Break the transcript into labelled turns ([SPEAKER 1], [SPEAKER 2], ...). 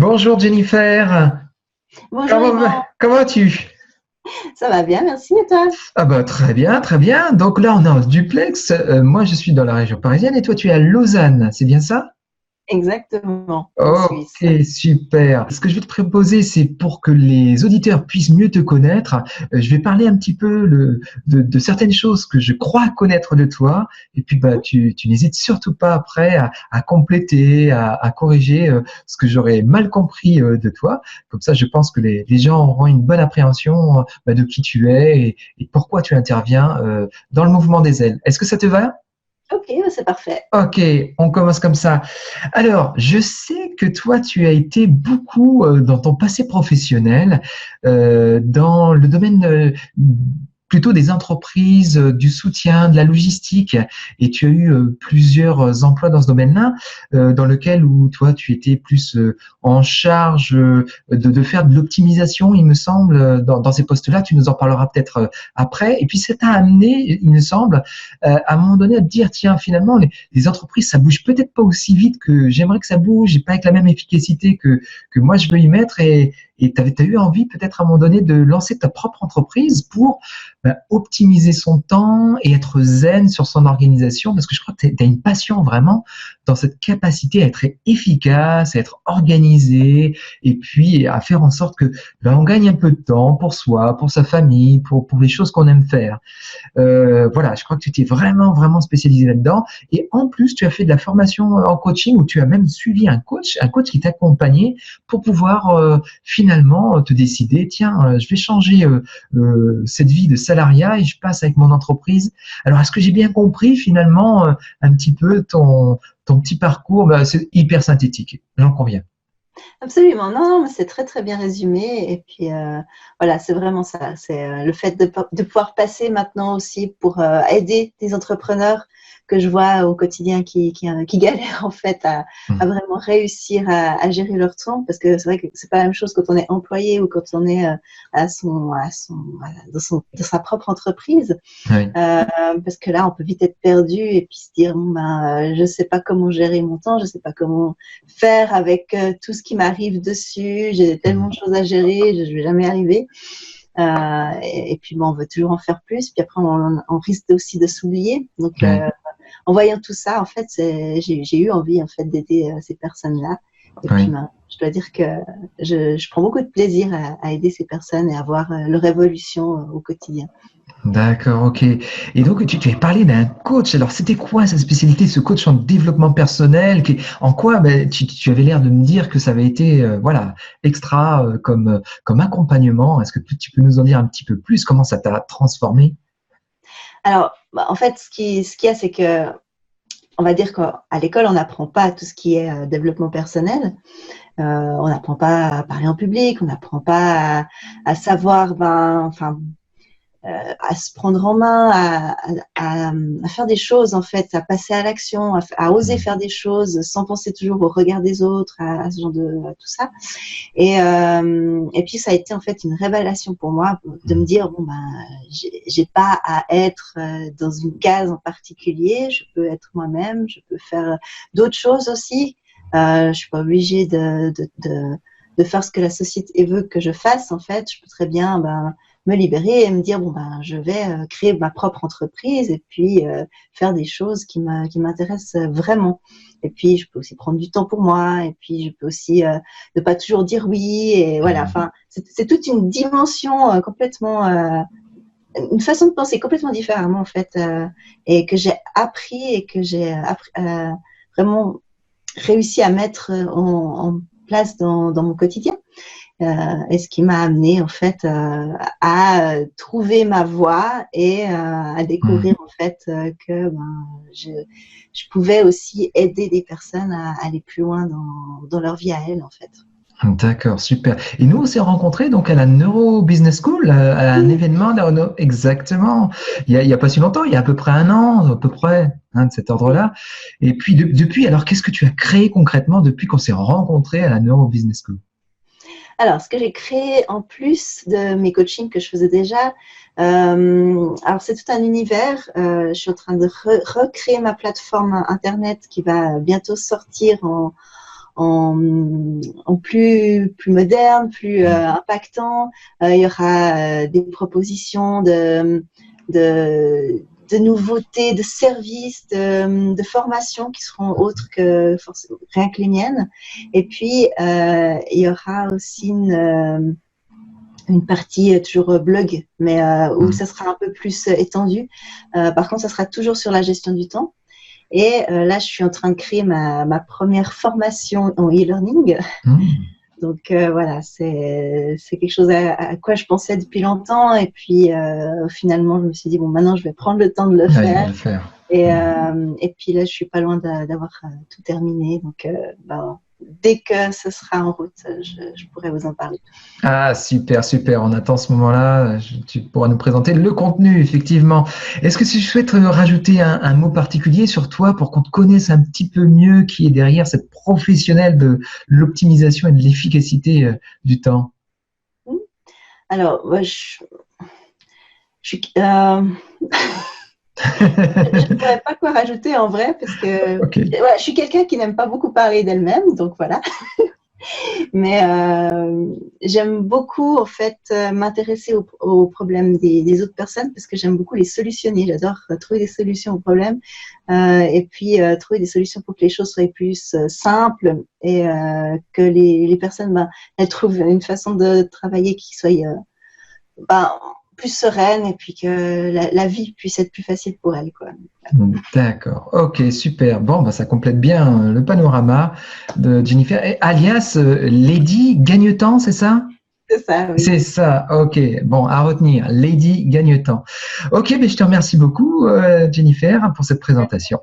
[SPEAKER 1] Bonjour Jennifer,
[SPEAKER 2] Bonjour
[SPEAKER 1] comment,
[SPEAKER 2] Yvan,
[SPEAKER 1] comment vas-tu?
[SPEAKER 2] ça va bien, merci et toi?
[SPEAKER 1] Ah bah très bien, très bien. Donc là on est en duplex. Moi je suis dans la région parisienne et toi tu es à Lausanne, c'est bien ça?
[SPEAKER 2] Exactement, en
[SPEAKER 1] Ok,
[SPEAKER 2] Suisse.
[SPEAKER 1] super. Ce que je vais te proposer, c'est pour que les auditeurs puissent mieux te connaître, je vais parler un petit peu de certaines choses que je crois connaître de toi. Et puis, bah, tu n'hésites surtout pas après à compléter, à corriger ce que j'aurais mal compris de toi. Comme ça, je pense que les gens auront une bonne appréhension bah, de qui tu es et pourquoi tu interviens dans le mouvement des ailes. Est-ce que ça te va?
[SPEAKER 2] Ok, bah, c'est parfait.
[SPEAKER 1] Ok, on commence comme ça. Alors, je sais que toi, tu as été beaucoup dans ton passé professionnel, dans le domaine plutôt des entreprises, du soutien, de la logistique, et tu as eu plusieurs emplois dans ce domaine-là, dans lequel où toi, tu étais plus en charge de faire de l'optimisation, il me semble, dans ces postes-là. Tu nous en parleras peut-être après. Et puis, ça t'a amené, il me semble, à un moment donné, à te dire, tiens, finalement, les entreprises, ça bouge peut-être pas aussi vite que j'aimerais que ça bouge et pas avec la même efficacité que moi je veux y mettre. Et tu as eu envie peut-être à un moment donné de lancer ta propre entreprise pour bah, optimiser son temps et être zen sur son organisation parce que je crois que tu as une passion vraiment dans cette capacité à être efficace, à être organisé et puis à faire en sorte que bah, on gagne un peu de temps pour soi, pour sa famille, pour les choses qu'on aime faire. Voilà, je crois que tu t'es vraiment, vraiment spécialisé là-dedans. Et en plus, tu as fait de la formation en coaching où tu as même suivi un coach qui t'accompagnait pour pouvoir finalement te décider, tiens, je vais changer cette vie de salariat et je passe avec mon entreprise. Alors, est-ce que j'ai bien compris finalement un petit peu ton petit parcours? Bah, c'est hyper synthétique, j'en conviens.
[SPEAKER 2] Absolument, non, non, mais c'est très très bien résumé. Et puis voilà, c'est vraiment ça. C'est le fait de pouvoir passer maintenant aussi pour aider des entrepreneurs que je vois au quotidien qui galèrent en fait à vraiment réussir à gérer leur temps. Parce que c'est vrai que c'est pas la même chose quand on est employé ou quand on est dans sa propre entreprise.
[SPEAKER 1] Oui.
[SPEAKER 2] Parce que là, on peut vite être perdu et puis se dire, bon, ben, je sais pas comment gérer mon temps, je sais pas comment faire avec tout ce qui m'arrive dessus, j'ai tellement de choses à gérer, je vais jamais arriver. Et puis, bon, on veut toujours en faire plus, puis après, on risque aussi de s'oublier. Donc,
[SPEAKER 1] Oui.
[SPEAKER 2] en voyant tout ça, en fait, j'ai eu envie en fait d'aider ces personnes-là. Et puis,
[SPEAKER 1] Oui.
[SPEAKER 2] ben, je dois dire que je prends beaucoup de plaisir à aider ces personnes et à voir leur évolution au quotidien.
[SPEAKER 1] D'accord, ok. Et donc, tu avais parlé d'un coach. Alors, c'était quoi sa spécialité, ce coach en développement personnel? En quoi ben, tu avais l'air de me dire que ça avait été voilà, extra comme accompagnement. Est-ce que tu peux nous en dire un petit peu plus? Comment ça t'a transformé?
[SPEAKER 2] Alors, bah, en fait, ce qu'il y a, c'est que, on va dire qu'à l'école, on n'apprend pas tout ce qui est développement personnel. On n'apprend pas à parler en public, on n'apprend pas à savoir, ben, enfin, à se prendre en main, à faire des choses en fait, à passer à l'action, à oser faire des choses sans penser toujours au regard des autres, à ce genre à tout ça. Et puis ça a été en fait une révélation pour moi de me dire bon ben j'ai pas à être dans une case en particulier, je peux être moi-même, je peux faire d'autres choses aussi. Je suis pas obligée de faire ce que la société veut que je fasse en fait. Je peux très bien ben, me libérer et me dire bon ben je vais créer ma propre entreprise et puis faire des choses qui m'intéressent vraiment. Et puis je peux aussi prendre du temps pour moi et puis je peux aussi ne pas toujours dire oui et voilà. Enfin c'est toute une dimension complètement une façon de penser complètement différemment en fait et que j'ai appris et que j'ai vraiment réussi à mettre en place dans mon quotidien. Et ce qui m'a amené en fait à trouver ma voie et à découvrir en fait que ben, je pouvais aussi aider des personnes à aller plus loin dans leur vie à elles en fait.
[SPEAKER 1] D'accord, super. Et nous, on s'est rencontrés donc à la Neuro Business School, à un
[SPEAKER 2] Oui.
[SPEAKER 1] événement, exactement, il y a pas si longtemps, il y a à peu près un an, à peu près, hein, de cet ordre-là. Et puis, depuis, alors, qu'est-ce que tu as créé concrètement depuis qu'on s'est rencontrés à la Neuro Business School?
[SPEAKER 2] Alors, ce que j'ai créé en plus de mes coachings que je faisais déjà, alors c'est tout un univers. Je suis en train de recréer ma plateforme internet qui va bientôt sortir en plus moderne, plus impactant. Il y aura des propositions de nouveautés, de services, de formations qui seront autres que rien que les miennes. Et puis, il y aura aussi une partie toujours blog, mais où ça sera un peu plus étendu. Par contre, ça sera toujours sur la gestion du temps. Et là, je suis en train de créer ma première formation en e-learning. Donc voilà, c'est quelque chose à quoi je pensais depuis longtemps. Et puis finalement, je me suis dit, bon, maintenant, je vais prendre le temps de le faire. Et puis là, je suis pas loin d'avoir tout terminé. Donc dès que ce sera en route, je pourrai vous en parler.
[SPEAKER 1] Ah, super, super. On attend ce moment-là. Tu pourras nous présenter le contenu, effectivement. Est-ce que tu souhaites rajouter un mot particulier sur toi pour qu'on te connaisse un petit peu mieux qui est derrière cette professionnelle de l'optimisation et de l'efficacité du temps?
[SPEAKER 2] Alors, je suis... je ne pourrais pas quoi rajouter en vrai parce que ouais, je suis quelqu'un qui n'aime pas beaucoup parler d'elle-même, donc voilà. Mais j'aime beaucoup en fait m'intéresser aux problèmes des autres personnes parce que j'aime beaucoup les solutionner. J'adore trouver des solutions aux problèmes et puis trouver des solutions pour que les choses soient plus simples et que les personnes elles trouvent une façon de travailler qui soit plus sereine et puis que la vie puisse être plus facile pour elle, quoi.
[SPEAKER 1] D'accord, ok, super. Bon, ça complète bien le panorama de Jennifer, alias Lady Gagnetant, c'est ça?
[SPEAKER 2] C'est ça, oui.
[SPEAKER 1] C'est ça, ok. Bon, à retenir, Lady Gagnetant. Ok, mais je te remercie beaucoup, Jennifer, pour cette présentation.